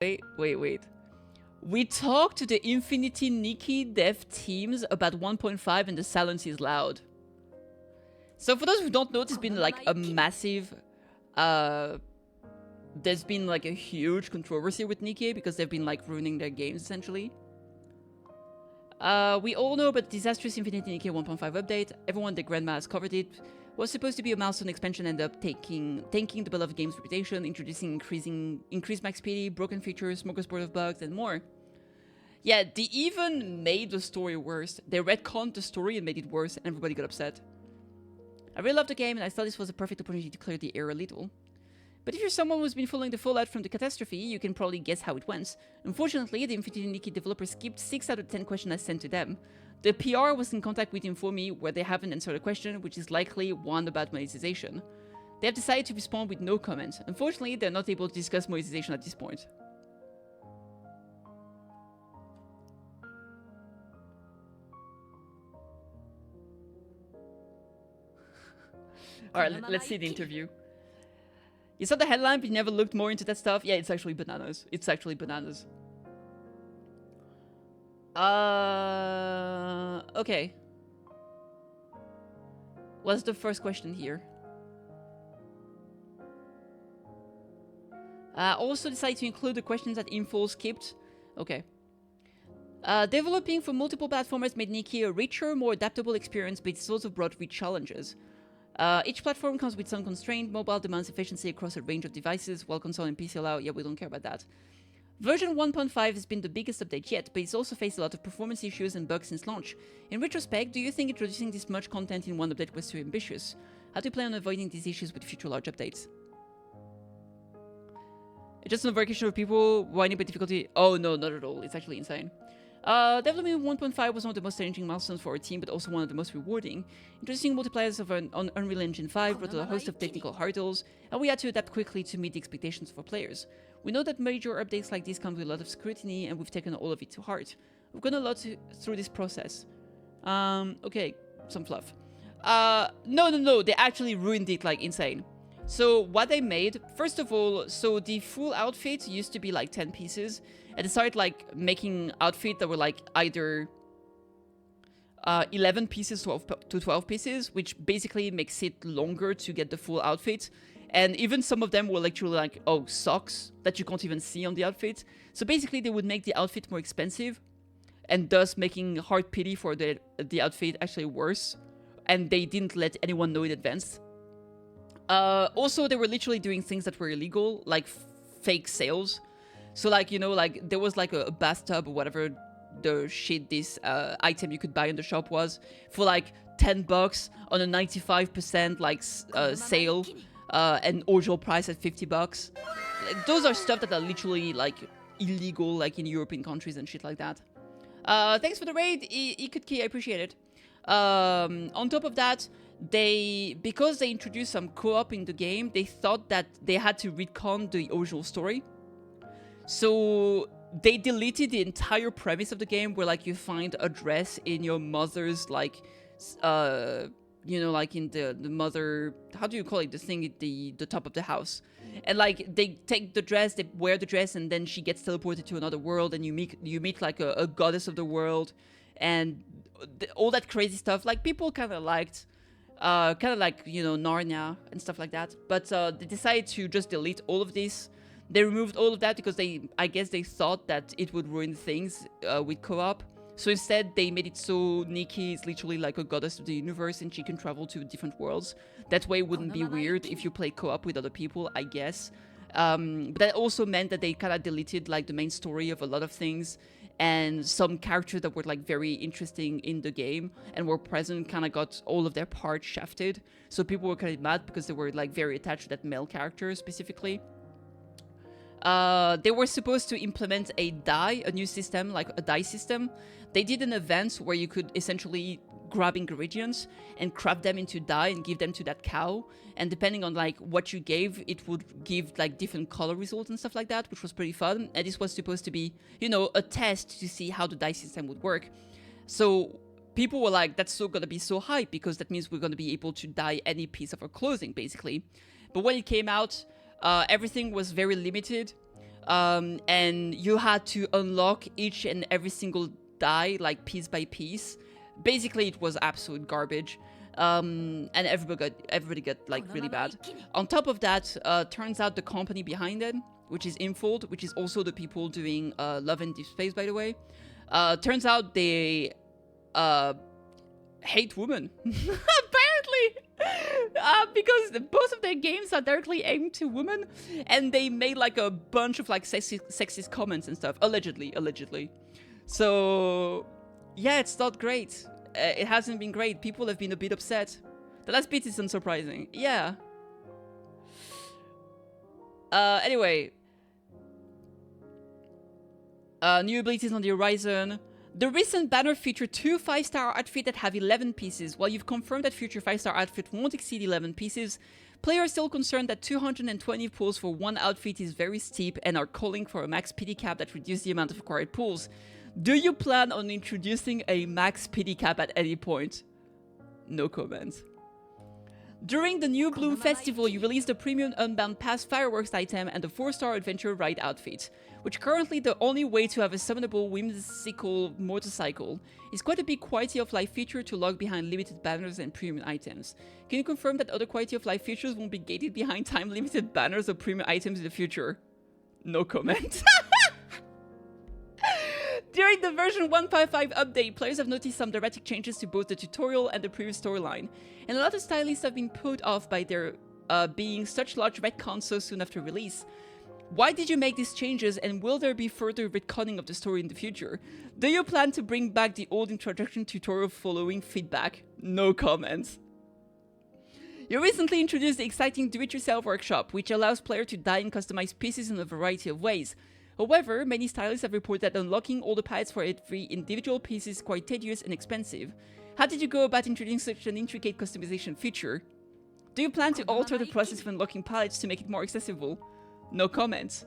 Wait. We talked to the Infinity Nikki dev teams about 1.5 and the silence is loud. So for those who don't know, there's been like a massive, there's been like a huge controversy with Nikki because they've been like ruining their games essentially. We all know about the disastrous Infinity Nikki 1.5 update. Everyone, the grandma has covered it. Was supposed to be a milestone expansion, ended up tanking the beloved game's reputation, introducing increased max PD, broken features, smorgasbord of bugs, and more. Yeah, they even made the story worse. They retconned the story and made it worse, and everybody got upset. I really loved the game, and I thought this was a perfect opportunity to clear the air a little. But if you're someone who's been following the fallout from the catastrophe, you can probably guess how it went. Unfortunately, the Infinity Nikki developers skipped 6 out of 10 questions I sent to them. The PR was in contact with Informe, where they haven't answered a question, which is likely one about monetization. They have decided to respond with no comment. Unfortunately, they're not able to discuss monetization at this point. Alright, let's see the interview. You saw the headline, but you never looked more into that stuff? Yeah, it's actually bananas. It's actually bananas. Okay. What's the first question here? Also decided to include the questions that info skipped. Okay. Developing for multiple platformers made Nikki a richer, more adaptable experience, but it's also brought with challenges. Each platform comes with some constraint. Mobile demands efficiency across a range of devices, while console and PC allow. Yeah, we don't care about that. Version 1.5 has been the biggest update yet, but it's also faced a lot of performance issues and bugs since launch. In retrospect, do you think introducing this much content in one update was too ambitious? How do you plan on avoiding these issues with future large updates? It's just an overreaction of people whining about difficulty. Oh no, not at all. It's actually insane. Development 1.5 was one of the most challenging milestones for our team, but also one of the most rewarding. Introducing multipliers on Unreal Engine 5 brought a host of technical hurdles, and we had to adapt quickly to meet the expectations of our players. We know that major updates like this come with a lot of scrutiny, and we've taken all of it to heart. We've gone a lot through this process. Okay, some fluff. No, they actually ruined it like insane. So what they made, first of all, so the full outfit used to be like 10 pieces, and they started like making outfits that were like either 11 pieces to 12 pieces, which basically makes it longer to get the full outfit. And even some of them were literally like, oh, socks that you can't even see on the outfit. So basically they would make the outfit more expensive, and thus making hard pity for the outfit actually worse. And they didn't let anyone know in advance. Also, they were literally doing things that were illegal, like fake sales. So, like, you know, like, there was, like, a bathtub or whatever the shit this item you could buy in the shop was for, like, $10 on a 95%, like, sale, and original price at $50. Like, those are stuff that are literally, like, illegal, like, in European countries and shit like that. Thanks for the raid, KittyKathee, I appreciate it. On top of that, because they introduced some co-op in the game, they thought that they had to retcon the original story. So they deleted the entire premise of the game where like you find a dress in your mother's like you know, like in the mother, how do you call it, the thing, the top of the house, and like they take the dress, they wear the dress, and then she gets teleported to another world, and you meet like a goddess of the world, and all that crazy stuff. Like people kind of liked kind of like, you know, Narnia and stuff like that. But they decided to just delete all of this. They removed all of that because I guess they thought that it would ruin things with co-op. So instead, they made it so Nikki is literally like a goddess of the universe and she can travel to different worlds. That way it wouldn't be weird if you play co-op with other people, I guess. But that also meant that they kind of deleted like the main story of a lot of things. And some characters that were like very interesting in the game and were present kind of got all of their parts shafted. So people were kind of mad because they were like very attached to that male character specifically. They were supposed to implement a new system, like a die system. They did an event where you could essentially grab ingredients and craft them into dye and give them to that cow. And depending on like what you gave, it would give like different color results and stuff like that, which was pretty fun. And this was supposed to be, you know, a test to see how the dye system would work. So people were like, that's gonna be so hype because that means we're gonna be able to dye any piece of our clothing basically. But when it came out, everything was very limited. and you had to unlock each and every single die, like piece by piece. Basically, it was absolute garbage. And everybody got like really bad. On top of that, turns out the company behind it, which is Infold, which is also the people doing Love and Deep Space, by the way, turns out they hate women. Apparently, because both of their games are directly aimed to women, and they made like a bunch of like sexist comments and stuff, allegedly. So yeah, it's not great. It hasn't been great. People have been a bit upset. The last bit is unsurprising. Yeah. Anyway. New abilities on the horizon. The recent banner featured 2 5-star outfits that have 11 pieces. While you've confirmed that future 5-star outfit won't exceed 11 pieces, players are still concerned that 220 pulls for one outfit is very steep and are calling for a max pity cap that reduces the amount of acquired pulls. Do you plan on introducing a max pity cap at any point? No comment. During the New Bloom Festival, you released the premium Unbound Pass fireworks item and the 4-star adventure ride outfit, which currently the only way to have a summonable whimsical motorcycle. Is quite a big quality of life feature to log behind limited banners and premium items. Can you confirm that other quality of life features won't be gated behind time limited banners or premium items in the future? No comment. During the version 1.5 update, players have noticed some dramatic changes to both the tutorial and the previous storyline, and a lot of stylists have been put off by there being such large retcons so soon after release. Why did you make these changes, and will there be further retconning of the story in the future? Do you plan to bring back the old introduction tutorial following feedback? No comments. You recently introduced the exciting do-it-yourself workshop, which allows players to dye and customize pieces in a variety of ways. However, many stylists have reported that unlocking all the palettes for every individual piece is quite tedious and expensive. How did you go about introducing such an intricate customization feature? Do you plan to alter the process of unlocking palettes to make it more accessible? No comments.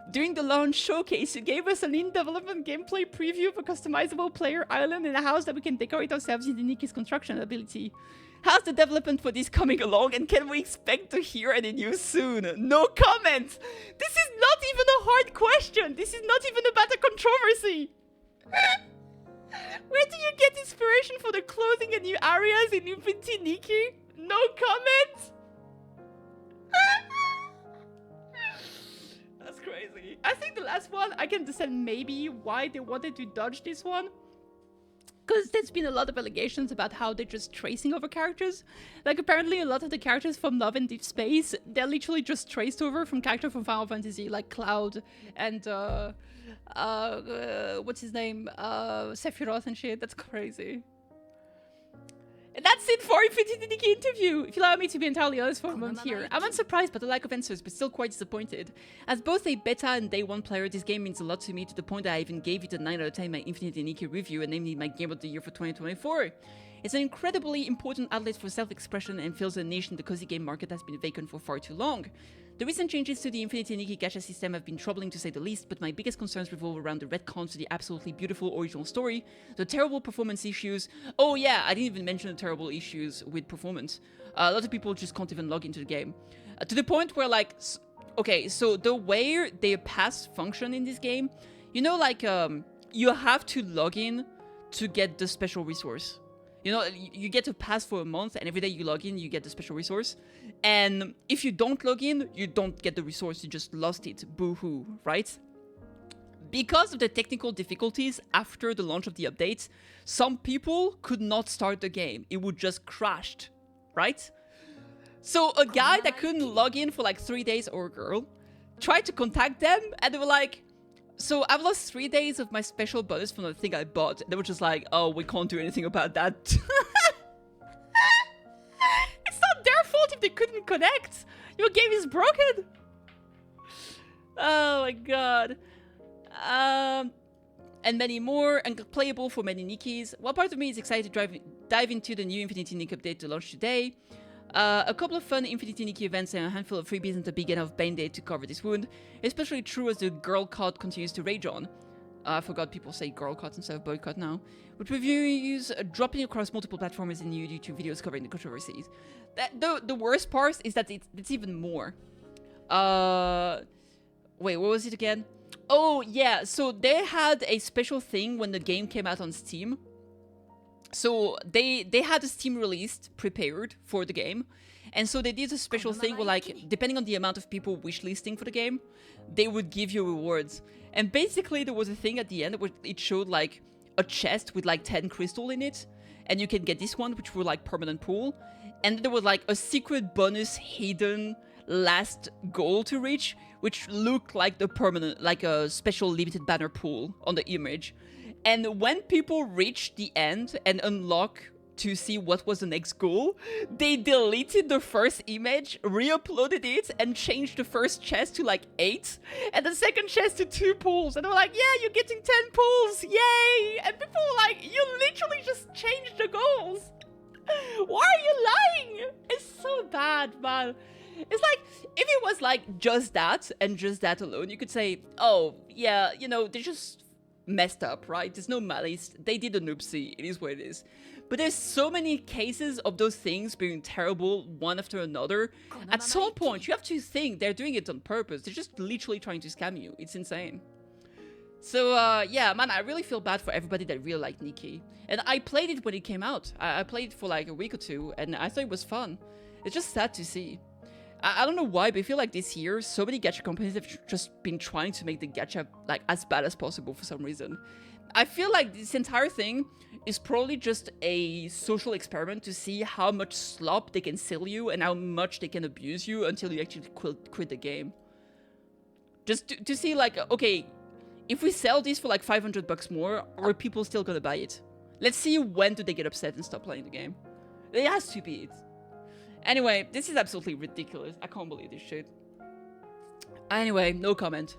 During the launch showcase, you gave us an in-development gameplay preview of a customizable player island in a house that we can decorate ourselves using Nikki's construction ability. How's the development for this coming along, and can we expect to hear any news soon? No comments! This is not even a hard question! This is not even about a controversy! Where do you get inspiration for the clothing and new areas in Infinity Nikki? No comments! That's crazy. I think the last one, I can understand maybe why they wanted to dodge this one. Because there's been a lot of allegations about how they're just tracing over characters. Like, apparently a lot of the characters from Love and Deep Space, they're literally just traced over from characters from Final Fantasy, like Cloud and, what's his name? Sephiroth and shit. That's crazy. And that's it for Infinity Nikki interview. If you allow me to be entirely honest for a moment here, I'm unsurprised by the lack of answers, but still quite disappointed. As both a beta and day one player, this game means a lot to me, to the point that I even gave it a 9 out of 10 in my Infinity Nikki review and named it my Game of the Year for 2024. It's an incredibly important outlet for self-expression and fills a niche in the cozy game market that's been vacant for far too long. The recent changes to the Infinity Nikki gacha system have been troubling to say the least, but my biggest concerns revolve around the retcons to the absolutely beautiful original story, the terrible performance issues. Oh yeah, I didn't even mention the terrible issues with performance. A lot of people just can't even log into the game. To the point where, like, okay, so the way their pass function in this game, you know, like, you have to log in to get the special resource. You know, you get a pass for a month, and every day you log in, you get the special resource. And if you don't log in, you don't get the resource, you just lost it. Boo-hoo, right? Because of the technical difficulties after the launch of the update, some people could not start the game. It would just crashed, right? So a guy that couldn't log in for like 3 days, or a girl, tried to contact them, and they were like, so I've lost 3 days of my special bonus from the thing I bought. They were just like, oh, we can't do anything about that. It's not their fault if they couldn't connect. Your game is broken. Oh my god. And many more, and playable for many Nikkis. One part of me is excited to dive into the new Infinity Nikki update to launch today. A couple of fun Infinity Nikki events and a handful of freebies and a big enough band-aid to cover this wound. Especially true as the girl cut continues to rage on. I forgot people say girl cut instead of boy cut now. With reviews dropping across multiple platforms and new YouTube videos covering the controversies. The worst part is that it's even more. Wait, what was it again? Oh, yeah. So they had a special thing when the game came out on Steam. So they had a Steam release prepared for the game. And so they did a special thing where, like, depending on the amount of people wishlisting for the game, they would give you rewards. And basically, there was a thing at the end where it showed, like, a chest with, like, 10 crystal in it. And you can get this one, which were, like, permanent pool. And there was, like, a secret bonus hidden last goal to reach, which looked like the permanent, like a special limited banner pool on the image. And when people reach the end and unlock to see what was the next goal, they deleted the first image, re-uploaded it, and changed the first chest to like 8, and the second chest to 2 pools. And they were like, yeah, you're getting 10 pools, yay! And people were like, you literally just changed the goals. Why are you lying? It's so bad, man. It's like, if it was like just that and just that alone, you could say, oh, yeah, you know, they just messed up, right? There's no malice. They did an oopsie. It is what it is. But there's so many cases of those things being terrible one after another. At some point, you have to think they're doing it on purpose. They're just literally trying to scam you. It's insane. So, yeah, man, I really feel bad for everybody that really liked Nikki. And I played it when it came out. I played it for like a week or two, and I thought it was fun. It's just sad to see. I don't know why, but I feel like this year, so many gacha companies have just been trying to make the gacha like as bad as possible for some reason. I feel like this entire thing is probably just a social experiment to see how much slop they can sell you and how much they can abuse you until you actually quit the game. Just to see like, okay, if we sell this for like $500 more, are people still gonna buy it? Let's see when do they get upset and stop playing the game. It has to be it. Anyway, this is absolutely ridiculous. I can't believe this shit. Anyway, no comment.